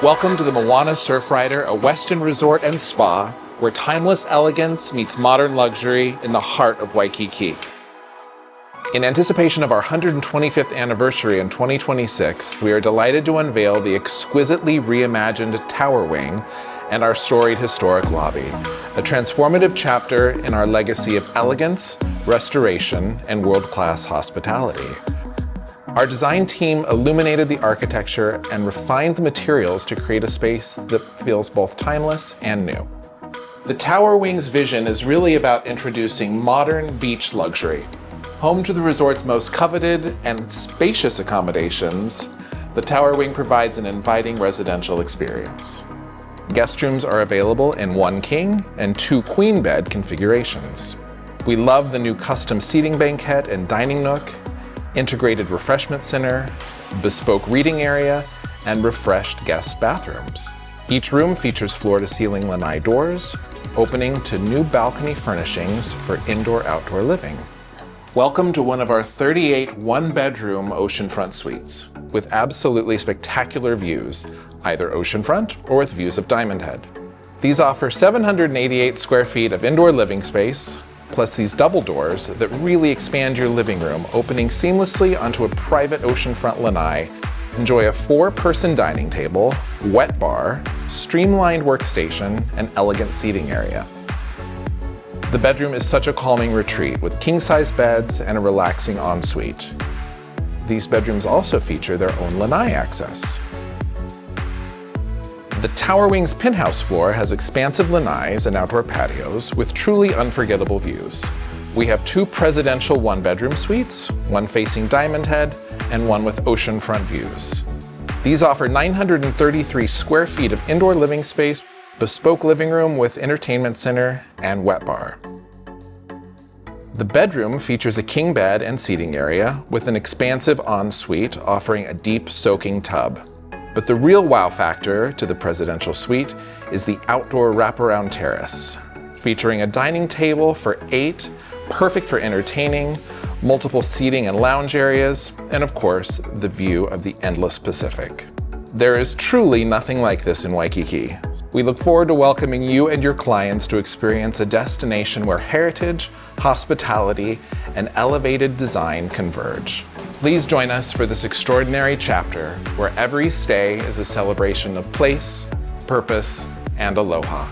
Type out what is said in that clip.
Welcome to the Moana Surfrider, a Western resort and spa where timeless elegance meets modern luxury in the heart of Waikiki. In anticipation of our 125th anniversary in 2026, we are delighted to unveil the exquisitely reimagined Tower Wing and our storied historic lobby, a transformative chapter in our legacy of elegance, restoration, and world-class hospitality. Our design team illuminated the architecture and refined the materials to create a space that feels both timeless and new. The Tower Wing's vision is really about introducing modern beach luxury. Home to the resort's most coveted and spacious accommodations, the Tower Wing provides an inviting residential experience. Guest rooms are available in 1 king and 2 queen bed configurations. We love the new custom seating banquette and dining nook, integrated refreshment center, bespoke reading area, and refreshed guest bathrooms. Each room features floor-to-ceiling lanai doors, opening to new balcony furnishings for indoor-outdoor living. Welcome to one of our 38 one-bedroom oceanfront suites, with absolutely spectacular views, either oceanfront or with views of Diamond Head. These offer 788 square feet of indoor living space, plus these double doors that really expand your living room, opening seamlessly onto a private oceanfront lanai. Enjoy a 4-person dining table, wet bar, streamlined workstation, and elegant seating area. The bedroom is such a calming retreat with king-size beds and a relaxing ensuite. These bedrooms also feature their own lanai access. The Tower Wing's penthouse floor has expansive lanais and outdoor patios with truly unforgettable views. We have 2 presidential one-bedroom suites, one facing Diamond Head and one with oceanfront views. These offer 933 square feet of indoor living space, bespoke living room with entertainment center, and wet bar. The bedroom features a king bed and seating area with an expansive ensuite offering a deep soaking tub. But the real wow factor to the presidential suite is the outdoor wraparound terrace, featuring a dining table for 8, perfect for entertaining, multiple seating and lounge areas, and of course, the view of the endless Pacific. There is truly nothing like this in Waikiki. We look forward to welcoming you and your clients to experience a destination where heritage, hospitality, and elevated design converge. Please join us for this extraordinary chapter where every stay is a celebration of place, purpose, and aloha.